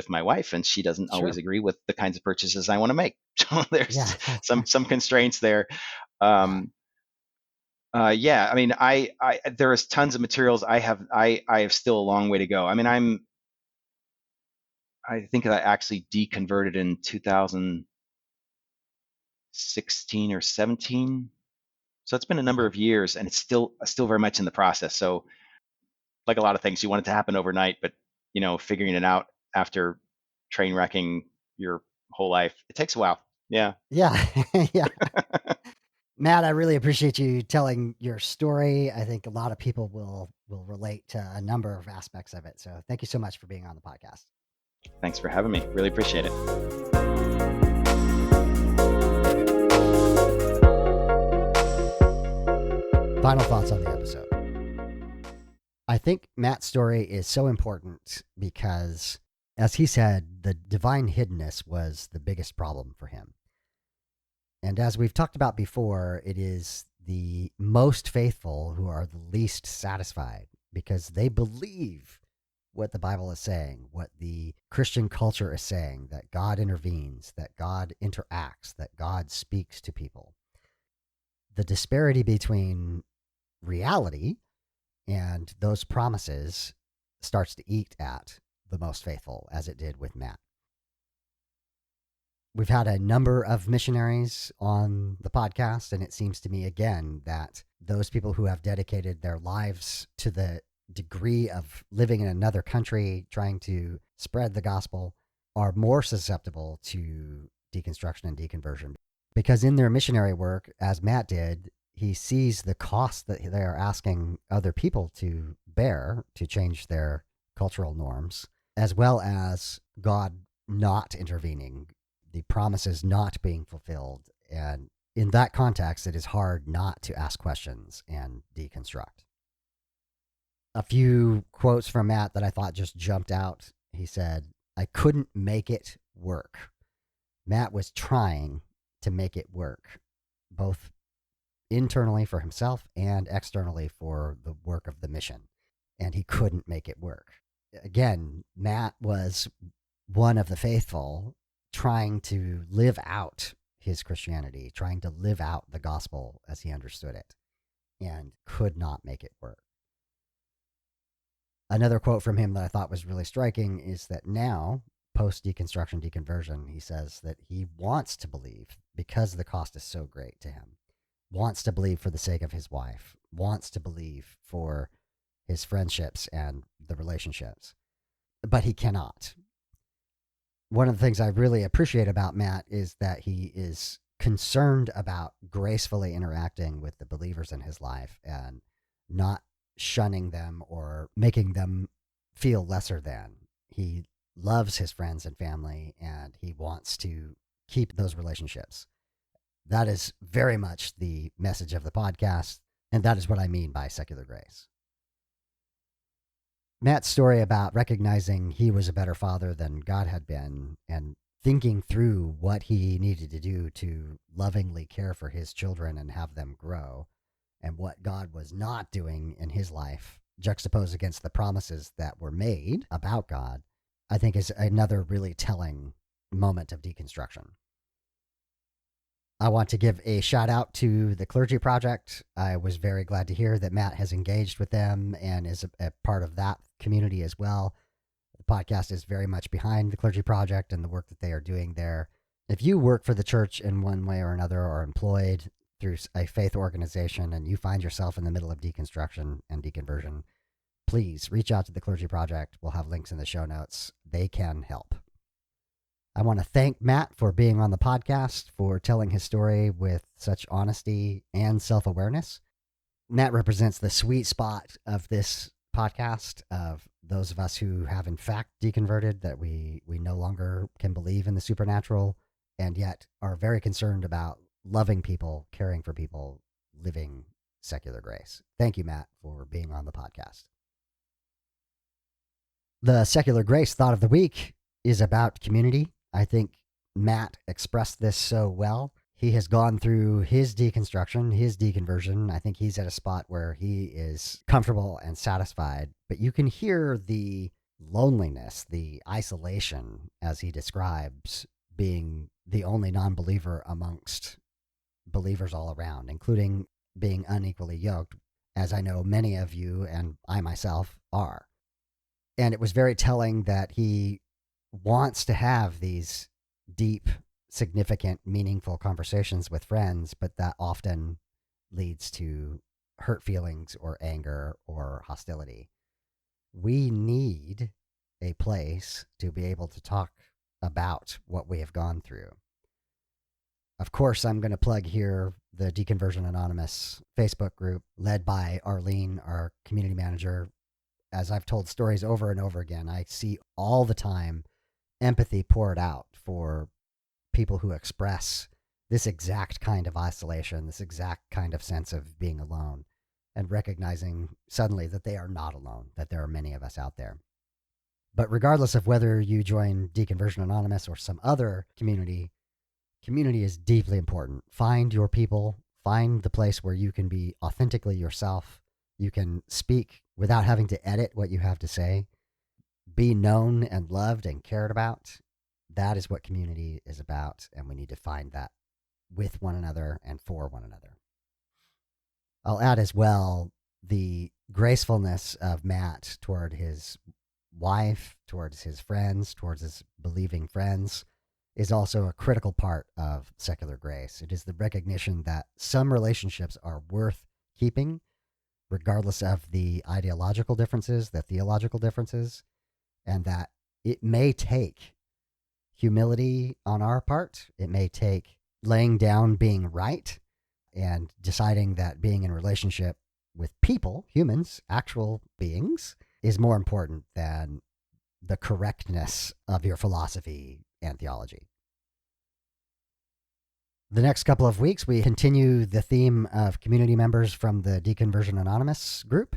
my wife, and she doesn't always sure. agree with the kinds of purchases I want to make. So Yeah, there's some constraints there. yeah, Um, yeah, I mean, there is tons of materials I have still a long way to go. I mean, I think I actually deconverted in 2016 or 17. So it's been a number okay. of years, and it's still very much in the process. So like a lot of things, you want it to happen overnight, but figuring it out after train wrecking your whole life, it takes a while. Yeah. Yeah, yeah. Matt, I really appreciate you telling your story. I think a lot of people will relate to a number of aspects of it. So thank you so much for being on the podcast. Thanks for having me. Really appreciate it. Final thoughts on the episode. think Matt's story is so important because, as he said, the divine hiddenness was the biggest problem for him. And as we've talked about before, it is the most faithful who are the least satisfied because they believe what the Bible is saying, what the Christian culture is saying, that God intervenes, that God interacts, that God speaks to people. The disparity between reality and those promises starts to eat at the most faithful, as it did with Matt. We've had a number of missionaries on the podcast, and it seems to me again that those people who have dedicated their lives to the degree of living in another country, trying to spread the gospel, are more susceptible to deconstruction and deconversion. Because in their missionary work, as Matt did, he sees the cost that they are asking other people to bear to change their cultural norms, as well as God not intervening, the promises not being fulfilled. And in that context, it is hard not to ask questions and deconstruct. A few quotes from Matt that I thought just jumped out. He said, "I couldn't make it work." Matt was trying to make it work, both internally for himself and externally for the work of the mission. And he couldn't make it work. Again, Matt was one of the faithful trying to live out his Christianity, trying to live out the gospel as he understood it, and could not make it work. Another quote from him that I thought was really striking is that now, post deconstruction, deconversion, he says that he wants to believe because the cost is so great to him, wants to believe for the sake of his wife, wants to believe for his friendships and the relationships, but he cannot. One of the things I really appreciate about Matt is that he is concerned about gracefully interacting with the believers in his life and not shunning them or making them feel lesser than. He loves his friends and family, and he wants to keep those relationships. That is very much the message of the podcast, and that is what I mean by secular grace. Matt's story about recognizing he was a better father than God had been and thinking through what he needed to do to lovingly care for his children and have them grow, and what God was not doing in his life, juxtaposed against the promises that were made about God, I think is another really telling moment of deconstruction. I want to give a shout out to the Clergy Project. I was very glad to hear that Matt has engaged with them and is a part of that community as well. The podcast is very much behind the Clergy Project and the work that they are doing there. If you work for the church in one way or another, or employed through a faith organization, and you find yourself in the middle of deconstruction and deconversion, please reach out to the Clergy Project. We'll have links in the show notes. They can help. I want to thank Matt for being on the podcast, for telling his story with such honesty and self-awareness. Matt represents the sweet spot of this podcast, of those of us who have in fact deconverted, that we no longer can believe in the supernatural, and yet are very concerned about loving people, caring for people, living secular grace. Thank you, Matt, for being on the podcast. The secular grace thought of the week is about community. I think Matt expressed this so well. He has gone through his deconstruction, his deconversion. I think he's at a spot where he is comfortable and satisfied, but you can hear the loneliness, the isolation, as he describes being the only non-believer amongst believers all around, including being unequally yoked, as I know many of you and I myself are. And it was very telling that he wants to have these deep, significant, meaningful conversations with friends, but that often leads to hurt feelings or anger or hostility. We need a place to be able to talk about what we have gone through. Of course, I'm going to plug here the Deconversion Anonymous Facebook group led by Arlene, our community manager. As I've told stories over and over again, I see all the time empathy poured out for people who express this exact kind of isolation, this exact kind of sense of being alone. and recognizing suddenly that they are not alone, that there are many of us out there. But regardless of whether you join Deconversion Anonymous or some other community is deeply important. Find your people, find the place where you can be authentically yourself. You can speak without having to edit what you have to say. Be known and loved and cared about. That is what community is about, and we need to find that with one another and for one another. I'll add as well the gracefulness of Matt toward his wife, towards his friends, towards his believing friends, is also a critical part of secular grace. It is the recognition that some relationships are worth keeping, regardless of the ideological differences, the theological differences, and that it may take humility on our part. It may take laying down being right and deciding that being in relationship with people, humans, actual beings, is more important than the correctness of your philosophy and theology. The next couple of weeks, we continue the theme of community members from the Deconversion Anonymous group.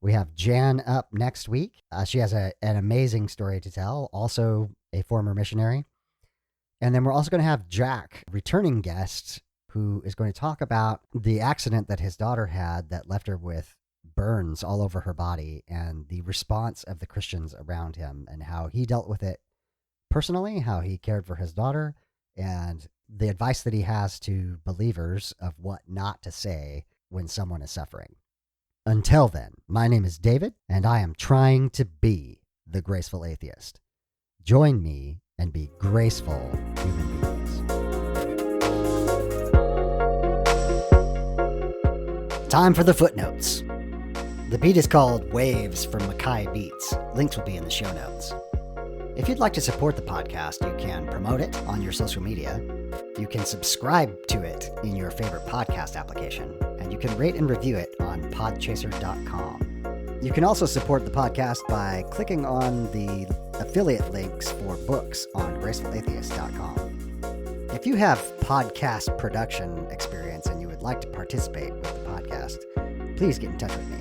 We have Jan up next week. She has an amazing story to tell, also a former missionary. And then we're also going to have Jack, returning guest, who is going to talk about the accident that his daughter had that left her with burns all over her body and the response of the Christians around him and how he dealt with it personally, how he cared for his daughter, and the advice that he has to believers of what not to say when someone is suffering. Until then, my name is David, and I am trying to be the graceful atheist. Join me and be graceful human beings. Time for the footnotes. The beat is called Waves from Mackay Beats. Links will be in the show notes. If you'd like to support the podcast, you can promote it on your social media. You can subscribe to it in your favorite podcast application, and you can rate and review it on podchaser.com. You can also support the podcast by clicking on the affiliate links for books on gracefulatheist.com. If you have podcast production experience and you would like to participate with the podcast, please get in touch with me.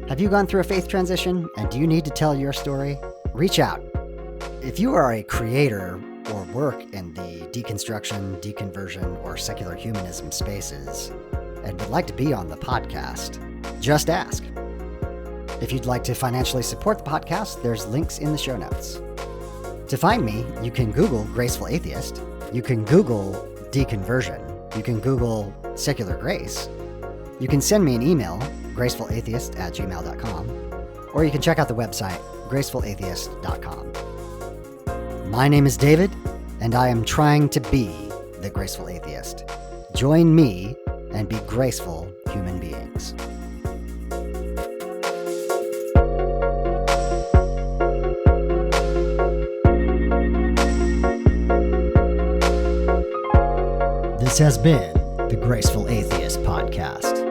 Have you gone through a faith transition and do you need to tell your story? Reach out. If you are a creator or work in the deconstruction, deconversion, or secular humanism spaces and would like to be on the podcast, just ask. If you'd like to financially support the podcast, there's links in the show notes. To find me, you can Google Graceful Atheist, you can Google Deconversion, you can Google Secular Grace, you can send me an email, gracefulatheist@gmail.com, or you can check out the website, gracefulatheist.com. My name is David, and I am trying to be the graceful atheist. Join me and be graceful human beings. This has been the Graceful Atheist Podcast.